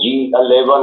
G11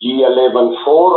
G11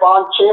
5-6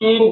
3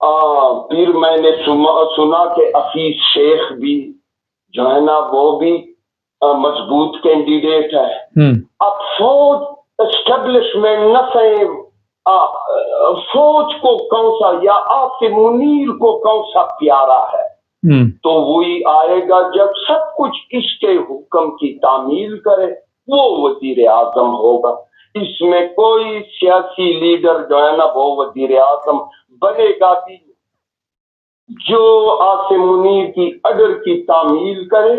پھر میں نے سنا کہ عفیف شیخ بھی جو ہے نا وہ بھی مضبوط کینڈیڈیٹ ہے. اب فوج اسٹیبلشمنٹ نہ صحیح فوج کو کون سا یا عاصم منیر کو کون سا پیارا ہے تو وہی آئے گا جب سب کچھ اس کے حکم کی تعمیل کرے وہ وزیر اعظم ہوگا. اس میں کوئی سیاسی لیڈر جو ہے نا وہ وزیر اعظم بنے گا بھی جو عاصم منیر کی آرڈر کی تعمیل کرے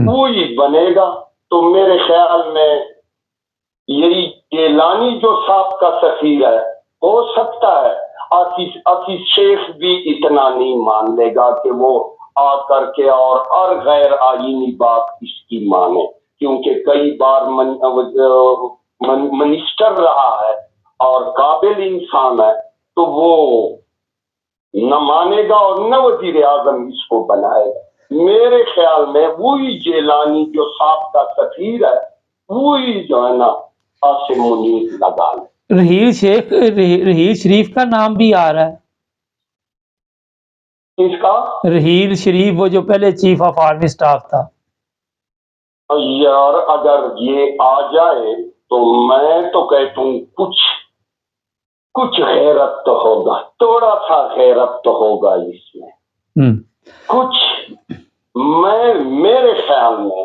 وہی بنے گا. تو میرے خیال میں یہی گیلانی جو سابقہ سفیر ہے ہو سکتا ہے عفیف شیخ بھی اتنا نہیں مان لے گا کہ وہ آ کر کے اور غیر آئینی بات اس کی مانے کیونکہ کئی بار منسٹر رہا ہے اور قابل انسان ہے تو وہ نہ مانے گا اور نہ وزیر اعظم اس کو بنائے گا. میرے خیال میں وہی جیلانی جو سابقہ سفیر ہے وہی جو ہے نا عاصم منیر لگا لے. رحیل شریف کا نام بھی آ رہا ہے. اس کا رحیل شریف وہ جو پہلے چیف آف آرمی سٹاف تھا. یار اگر یہ آ جائے تو میں تو کہتا ہوں کچھ غیرت تو ہوگا, تھوڑا سا غیرت تو ہوگا اس میں کچھ. میرے خیال میں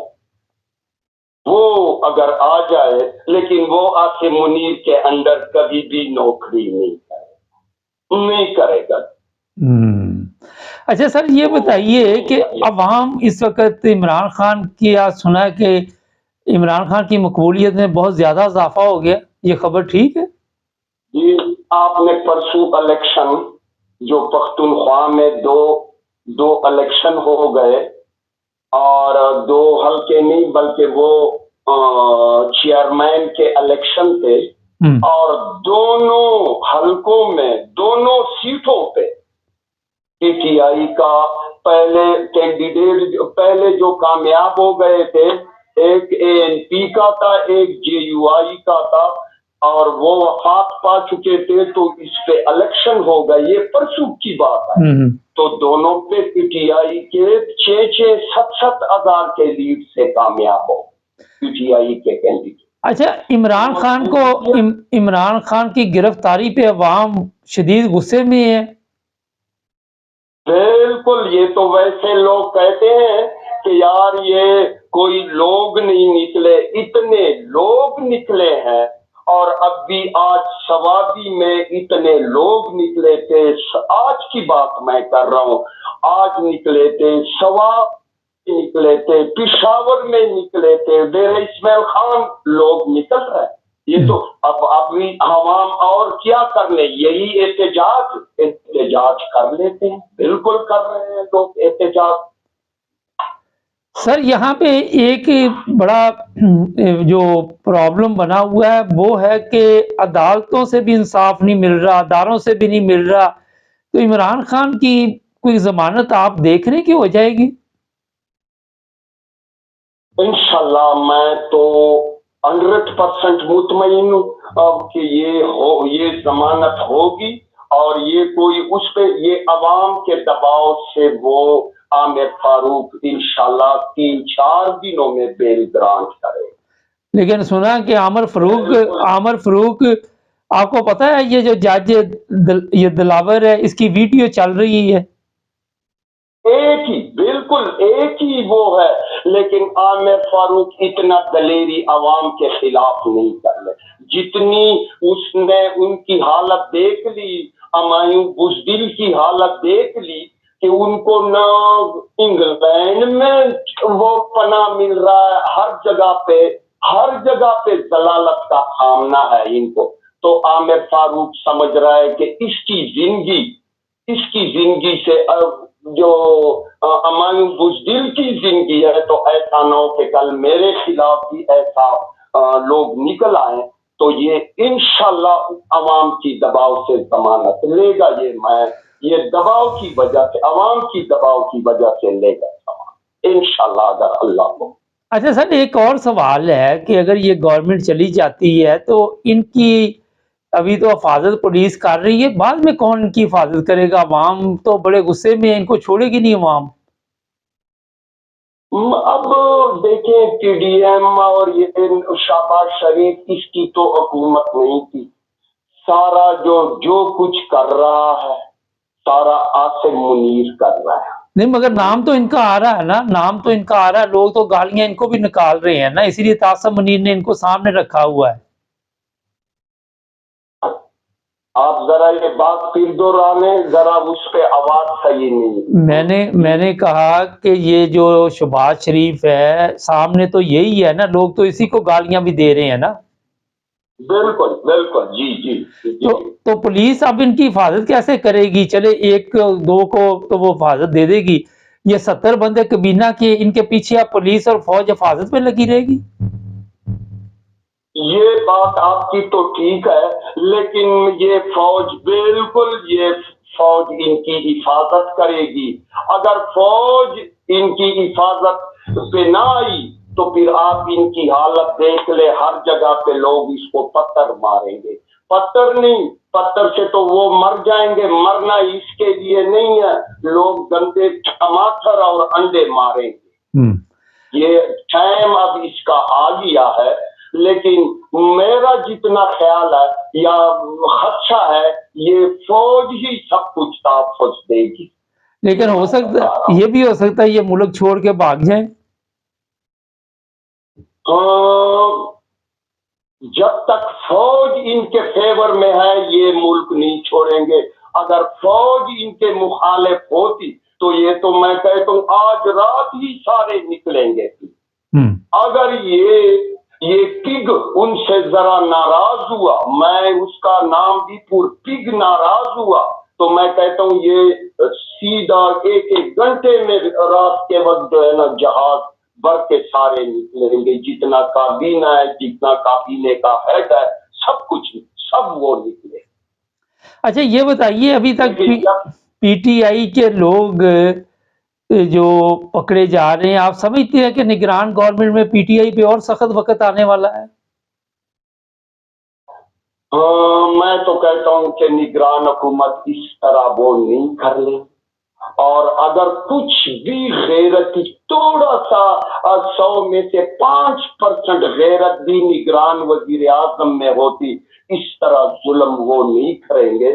وہ اگر آ جائے لیکن وہ عاصم منیر کے انڈر کبھی بھی نوکری نہیں کرے گا. اچھا سر یہ بتائیے کہ عوام اس وقت عمران خان کی سنا ہے کہ عمران خان کی مقبولیت میں بہت زیادہ اضافہ ہو گیا, یہ خبر ٹھیک ہے؟ جی آپ نے پرسوں الیکشن جو پختونخوا میں دو الیکشن ہو گئے اور 2 حلقے نہیں بلکہ وہ چیئرمین کے الیکشن تھے اور دونوں حلقوں میں دونوں سیٹوں پہ پی ٹی آئی کا پہلے کینڈیڈیٹ پہلے جو کامیاب ہو گئے تھے ایک اے این پی کا تھا ایک جے یو آئی کا تھا اور وہ وفات پا چکے تھے تو اس پہ الیکشن ہو گئے. یہ پرسوں کی بات ہے تو دونوں پہ پی ٹی آئی کے 6-7 ہزار کے لیڈ سے کامیاب ہو پی ٹی آئی کے کینڈیڈیٹ. اچھا عمران خان کی گرفتاری پہ عوام شدید غصے میں ہے. بالکل, یہ تو ویسے لوگ کہتے ہیں کہ یار یہ کوئی لوگ نہیں نکلے, اتنے لوگ نکلے ہیں اور اب بھی آج سوابی میں اتنے لوگ نکلے تھے. آج کی بات میں کر رہا ہوں, آج نکلے تھے نکلے تھے پشاور میں نکلے تھے ڈیرہ اسماعیل خان لوگ نکل رہے. یہ تو اب عوام اور کیا کر لیں, یہی احتجاج کر لیتے ہیں. بالکل کر رہے ہیں لوگ احتجاج. سر یہاں پہ ایک بڑا جو پرابلم بنا ہوا ہے وہ ہے کہ عدالتوں سے بھی انصاف نہیں مل رہا, اداروں سے بھی نہیں مل رہا. تو عمران خان کی کوئی ضمانت آپ دیکھ رہے ہیں کہ ہو جائے گی؟ انشاءاللہ میں تو 100% مطمئن ہوں کہ یہ ضمانت ہوگی اور یہ کوئی اس پہ یہ عوام کے دباؤ سے وہ عامر فاروق انشاءاللہ 3-4 دنوں میں بیل گرانٹ کرے. لیکن سنا کہ عامر فاروق آپ کو پتا ہے یہ جو جج یہ دلاور ہے اس کی ویڈیو چل رہی ہے بالکل ایک ہی وہ ہے, لیکن عامر فاروق اتنا دلیری عوام کے خلاف نہیں کر لے جتنی اس نے ان کی حالت دیکھ لی. ہمایوں بزدل کی حالت دیکھ لی کہ ان کو نہ انگلینڈ میں وہ پناہ مل رہا ہے, ہر جگہ پہ ضلالت کا سامنا ہے ان کو. تو عامر فاروق سمجھ رہا ہے کہ اس کی زندگی سے جو ہمایوں بزدل کی زندگی ہے تو ایسا نہ ہو کہ کل میرے خلاف بھی ایسا لوگ نکل آئے. تو یہ انشاءاللہ عوام کی دباؤ سے ضمانت لے گا. یہ دباؤ کی وجہ سے عوام کی دباؤ کی وجہ سے لے گا انشاءاللہ اگر اللہ کو. اچھا سر ایک اور سوال ہے کہ اگر یہ گورنمنٹ چلی جاتی ہے تو ان کی ابھی تو حفاظت پولیس کر رہی ہے، بعد میں کون ان کی حفاظت کرے گا؟ عوام تو بڑے غصے میں ہے، ان کو چھوڑے گی نہیں عوام۔ اب دیکھیں پی ڈی ایم اور یہ شہباز شریف اس کی تو حکومت نہیں تھی، سارا جو کچھ کر رہا ہے سارا عاصم منیر کر رہا ہے۔ نہیں مگر نام تو ان کا آ رہا ہے نا، نام تو ان کا آ رہا ہے، لوگ تو گالیاں ان کو بھی نکال رہے ہیں نا، اسی لیے عاصم منیر نے ان کو سامنے رکھا ہوا ہے۔ آپ ذرا یہ بات پھر دہرانے، ذرا اس پہ آواز صحیح نہیں۔ میں نے کہا کہ یہ جو شہباز شریف ہے سامنے تو یہی ہے نا، لوگ تو اسی کو گالیاں بھی دے رہے ہیں نا۔ بالکل بالکل، جی جی۔ تو پولیس اب ان کی حفاظت کیسے کرے گی؟ چلے ایک دو کو تو وہ حفاظت دے دے گی، یہ 70 بندے کابینہ کے، ان کے پیچھے اب پولیس اور فوج حفاظت پہ لگی رہے گی؟ یہ بات آپ کی تو ٹھیک ہے، لیکن یہ فوج ان کی حفاظت کرے گی۔ اگر فوج ان کی حفاظت پہ نہ آئی تو پھر آپ ان کی حالت دیکھ لے، ہر جگہ پہ لوگ اس کو پتھر ماریں گے، پتھر نہیں، پتھر سے تو وہ مر جائیں گے، مرنا اس کے لیے نہیں ہے، لوگ گندے ٹماٹر اور انڈے ماریں گے۔ یہ ٹائم اب اس کا آ گیا ہے، لیکن میرا جتنا خیال ہے یا خدشہ ہے یہ فوج ہی سب کچھ تحفظ دے گی۔ لیکن ہو سکتا یہ بھی ہو سکتا ہے یہ ملک چھوڑ کے بھاگ جائیں۔ جب تک فوج ان کے فیور میں ہے یہ ملک نہیں چھوڑیں گے، اگر فوج ان کے مخالف ہوتی تو یہ تو میں کہتا ہوں آج رات ہی سارے نکلیں گے۔ اگر یہ پگ ان سے ذرا ناراض ہوا، میں اس کا نام بھی پگ ناراض ہوا، تو میں کہتا ہوں یہ سیدھا ایک گھنٹے میں رات کے وقت جو ہے نا جہاز بھر کے سارے نکلیں گے، جتنا کابینہ ہے، جتنا کابینے کا ہیڈ ہے، سب وہ نکلے۔ اچھا یہ بتائیے، ابھی تک پی ٹی آئی کے لوگ جو پکڑے جا رہے ہیں، آپ سمجھتے ہیں کہ نگران گورنمنٹ میں پی ٹی آئی پہ اور سخت وقت آنے والا ہے؟ میں تو کہتا ہوں کہ نگران حکومت اس طرح وہ نہیں کر لے، اور اگر کچھ بھی غیرت، تھوڑا سا 100 میں سے 5% غیرت بھی نگران وزیر اعظم میں ہوتی، اس طرح ظلم وہ نہیں کریں گے۔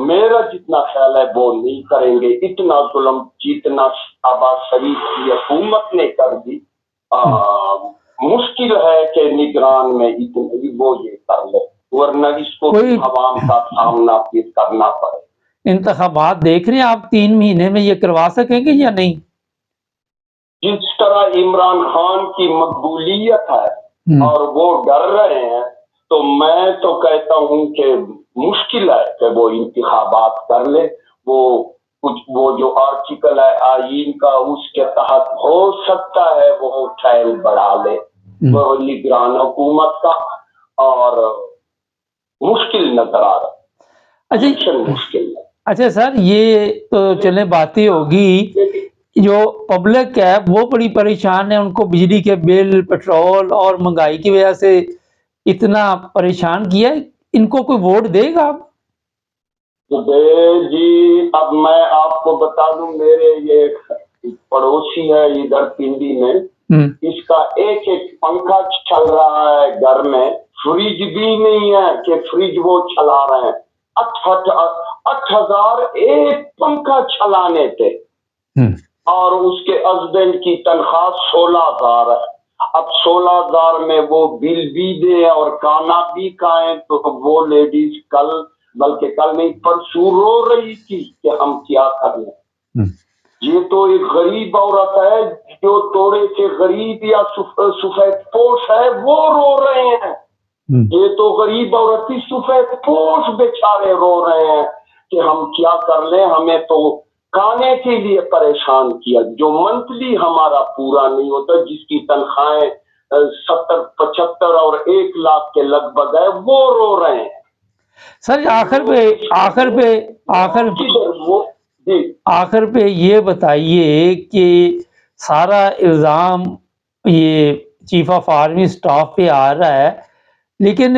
میرا جتنا خیال ہے وہ نہیں کریں گے اتنا ظلم جتنا شہباز شریف کی حکومت نے کر دی۔ مشکل ہے کہ نگران میں اتنی وہ یہ کر لے، ورنہ اس کو عوام کا سامنا پھر کرنا پڑے۔ انتخابات دیکھ رہے ہیں آپ 3 مہینے میں یہ کروا سکیں گے یا نہیں؟ جس طرح عمران خان کی مقبولیت ہے اور وہ ڈر رہے ہیں، تو میں تو کہتا ہوں کہ مشکل ہے کہ وہ انتخابات کر لے۔ وہ جو آرٹیکل ہے آئین کا، اس کے تحت ہو سکتا ہے وہ ٹائم بڑھا لے وہ نگران حکومت کا، اور مشکل نظر آ رہا ہے، مشکل ہے۔ اچھا سر، یہ تو چلے باتیں ہوگی، جو پبلک ہے وہ بڑی پریشان ہے، ان کو بجلی کے بل، پیٹرول اور مہنگائی کی وجہ سے اتنا پریشان کیا ہے، ان کو کوئی ووٹ دے گا اب؟ جی اب میں آپ کو بتا دوں، میرے یہ پڑوسی ہے ادھر پنڈی میں، اس کا ایک پنکھا چل رہا ہے گھر میں، فریج بھی نہیں ہے کہ فریج وہ چلا رہے ہیں، 8,000 ایک پنکھا چلانے تھے، اور اس کے ہسبینڈ کی تنخواہ 16,000 ہے۔ اب 16,000 میں وہ بل بھی دے اور کھانا بھی کھائیں، تو وہ لیڈیز بلکہ کل نہیں پرسوں رو رہی تھی کہ ہم کیا کریں۔ یہ تو ایک غریب عورت ہے، جو توڑے سے غریب یا سفید پوش ہے وہ رو رہے ہیں، یہ تو غریب عورت ہی، سفید پوش بیچارے رو رہے ہیں کہ ہم کیا کر لیں، ہمیں تو کھانے کے لیے پریشان کیا، جو منتھلی ہمارا پورا نہیں ہوتا، جس کی تنخواہیں 70 75 اور 1 لاکھ کے لگ بھگ ہے، وہ رو رہے ہیں۔ سر آخر پہ یہ بتائیے کہ سارا الزام یہ چیف آف آرمی سٹاف پہ آ رہا ہے، لیکن